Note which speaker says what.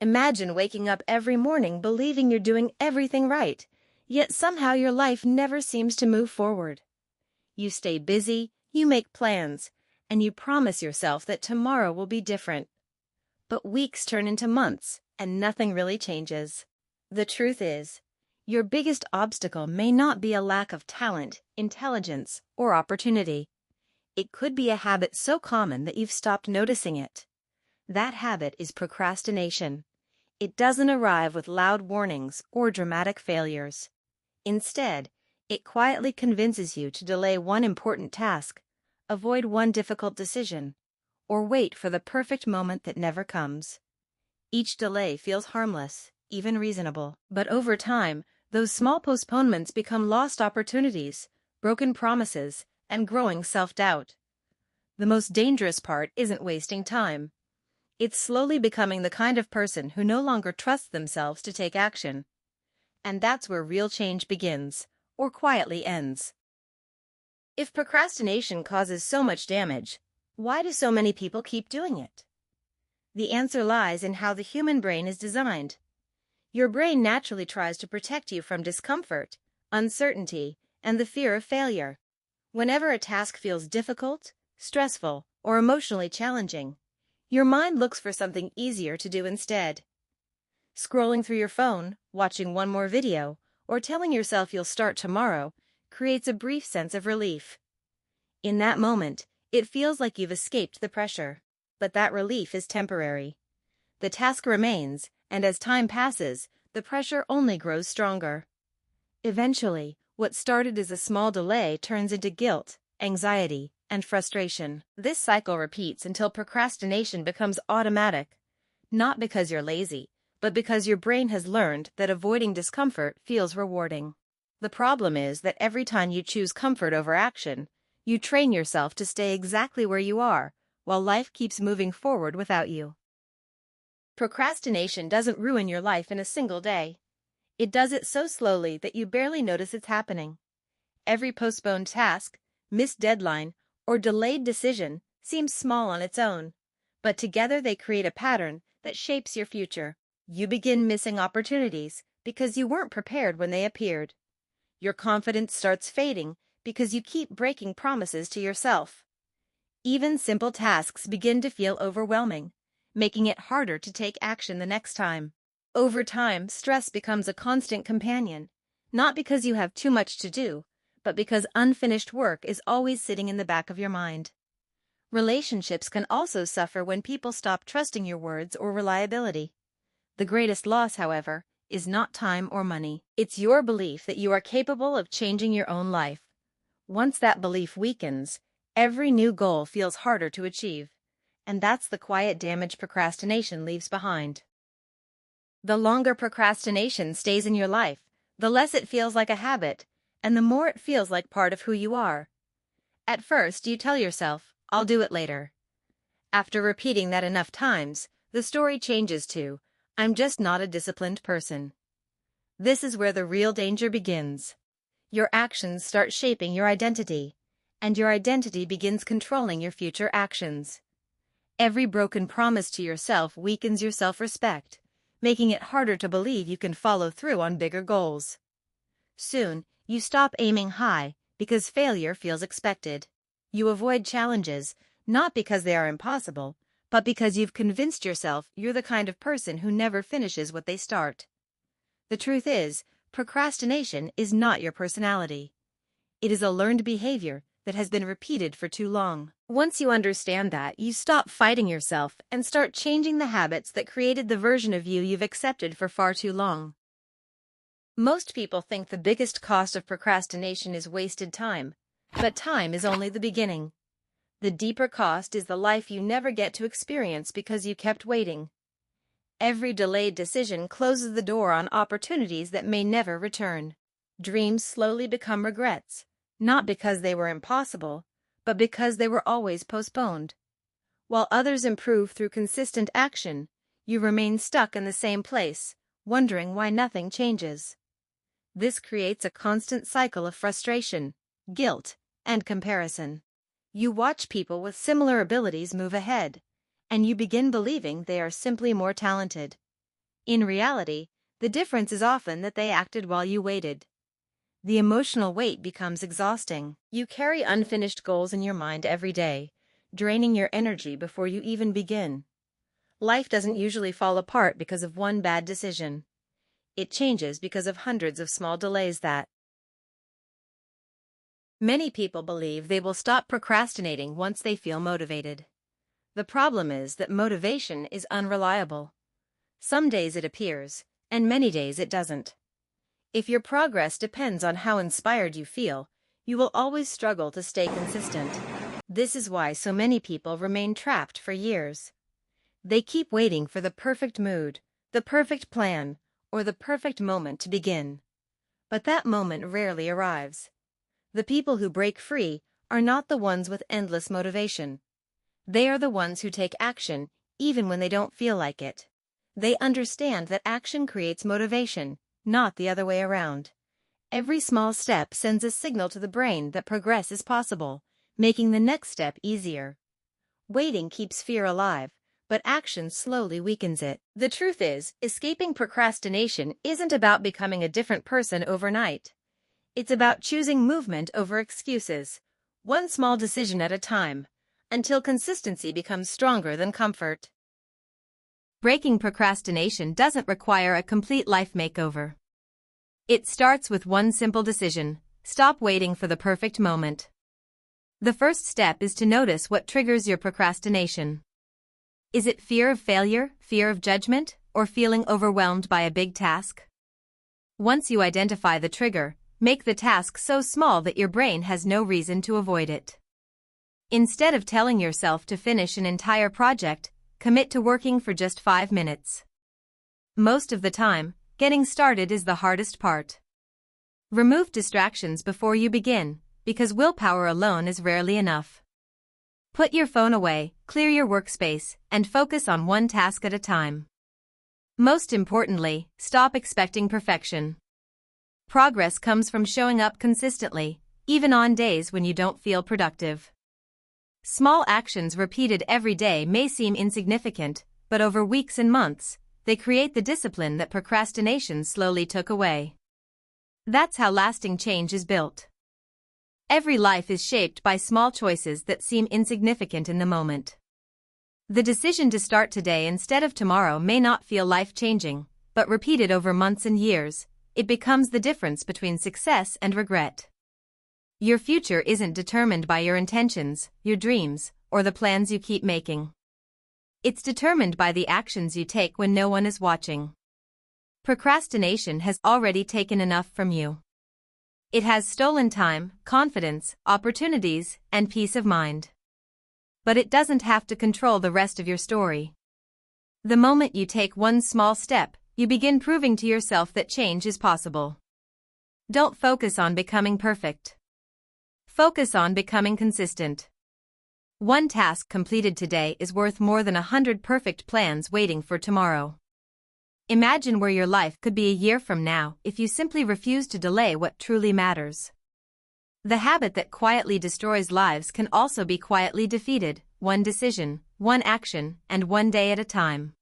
Speaker 1: Imagine waking up every morning believing you're doing everything right, yet somehow your life never seems to move forward. You stay busy, you make plans, and you promise yourself that tomorrow will be different. But weeks turn into months, and nothing really changes. The truth is, your biggest obstacle may not be a lack of talent, intelligence, or opportunity. It could be a habit so common that you've stopped noticing it. That habit is procrastination. It doesn't arrive with loud warnings or dramatic failures. Instead, it quietly convinces you to delay one important task, avoid one difficult decision, or wait for the perfect moment that never comes. Each delay feels harmless, even reasonable. But over time, those small postponements become lost opportunities, broken promises, and growing self-doubt. The most dangerous part isn't wasting time. It's slowly becoming the kind of person who no longer trusts themselves to take action. And that's where real change begins, or quietly ends. If procrastination causes so much damage, why do so many people keep doing it? The answer lies in how the human brain is designed. Your brain naturally tries to protect you from discomfort, uncertainty, and the fear of failure. Whenever a task feels difficult, stressful, or emotionally challenging, your mind looks for something easier to do instead. Scrolling through your phone, watching one more video, or telling yourself you'll start tomorrow creates a brief sense of relief. In that moment, it feels like you've escaped the pressure. But that relief is temporary. The task remains, and as time passes, the pressure only grows stronger. Eventually, what started as a small delay turns into guilt, anxiety, and frustration. This cycle repeats until procrastination becomes automatic, not because you're lazy, but because your brain has learned that avoiding discomfort feels rewarding. The problem is that every time you choose comfort over action, you train yourself to stay exactly where you are, while life keeps moving forward without you. Procrastination doesn't ruin your life in a single day. It does it so slowly that you barely notice it's happening. Every postponed task, missed deadline, or delayed decision seems small on its own, but together they create a pattern that shapes your future. You begin missing opportunities because you weren't prepared when they appeared. Your confidence starts fading because you keep breaking promises to yourself. Even simple tasks begin to feel overwhelming, making it harder to take action the next time. Over time, stress becomes a constant companion, not because you have too much to do, but because unfinished work is always sitting in the back of your mind. Relationships can also suffer when people stop trusting your words or reliability. The greatest loss, however, is not time or money. It's your belief that you are capable of changing your own life. Once that belief weakens, every new goal feels harder to achieve, and that's the quiet damage procrastination leaves behind. The longer procrastination stays in your life, the less it feels like a habit, and the more it feels like part of who you are. At first, you tell yourself, "I'll do it later." After repeating that enough times, the story changes to, "I'm just not a disciplined person." This is where the real danger begins. Your actions start shaping your identity, and your identity begins controlling your future actions. Every broken promise to yourself weakens your self-respect, making it harder to believe you can follow through on bigger goals. Soon, you stop aiming high because failure feels expected. You avoid challenges, not because they are impossible, but because you've convinced yourself you're the kind of person who never finishes what they start. The truth is, procrastination is not your personality. It is a learned behavior that has been repeated for too long. Once you understand that, you stop fighting yourself and start changing the habits that created the version of you you've accepted for far too long. Most people think the biggest cost of procrastination is wasted time, but time is only the beginning. The deeper cost is the life you never get to experience because you kept waiting. Every delayed decision closes the door on opportunities that may never return. Dreams slowly become regrets, not because they were impossible, but because they were always postponed. While others improve through consistent action, you remain stuck in the same place, wondering why nothing changes. This creates a constant cycle of frustration, guilt, and comparison. You watch people with similar abilities move ahead, and you begin believing they are simply more talented. In reality, the difference is often that they acted while you waited. The emotional weight becomes exhausting. You carry unfinished goals in your mind every day, draining your energy before you even begin. Life doesn't usually fall apart because of one bad decision. It changes because of hundreds of small delays that. Many people believe they will stop procrastinating once they feel motivated. The problem is that motivation is unreliable. Some days it appears, and many days it doesn't. If your progress depends on how inspired you feel, you will always struggle to stay consistent. This is why so many people remain trapped for years. They keep waiting for the perfect mood, the perfect plan, or the perfect moment to begin. But that moment rarely arrives. The people who break free are not the ones with endless motivation. They are the ones who take action even when they don't feel like it. They understand that action creates motivation, not the other way around. Every small step sends a signal to the brain that progress is possible, making the next step easier. Waiting keeps fear alive, but action slowly weakens it. The truth is, escaping procrastination isn't about becoming a different person overnight. It's about choosing movement over excuses, one small decision at a time, until consistency becomes stronger than comfort. Breaking procrastination doesn't require a complete life makeover. It starts with one simple decision: stop waiting for the perfect moment. The first step is to notice what triggers your procrastination. Is it fear of failure, fear of judgment, or feeling overwhelmed by a big task? Once you identify the trigger, make the task so small that your brain has no reason to avoid it. Instead of telling yourself to finish an entire project, commit to working for just 5 minutes. Most of the time, getting started is the hardest part. Remove distractions before you begin, because willpower alone is rarely enough. Put your phone away, clear your workspace, and focus on one task at a time. Most importantly, stop expecting perfection. Progress comes from showing up consistently, even on days when you don't feel productive. Small actions repeated every day may seem insignificant, but over weeks and months, they create the discipline that procrastination slowly took away. That's how lasting change is built. Every life is shaped by small choices that seem insignificant in the moment. The decision to start today instead of tomorrow may not feel life-changing, but repeated over months and years, it becomes the difference between success and regret. Your future isn't determined by your intentions, your dreams, or the plans you keep making. It's determined by the actions you take when no one is watching. Procrastination has already taken enough from you. It has stolen time, confidence, opportunities, and peace of mind. But it doesn't have to control the rest of your story. The moment you take one small step, you begin proving to yourself that change is possible. Don't focus on becoming perfect. Focus on becoming consistent. One task completed today is worth more than 100 perfect plans waiting for tomorrow. Imagine where your life could be a year from now if you simply refuse to delay what truly matters. The habit that quietly destroys lives can also be quietly defeated, one decision, one action, and one day at a time.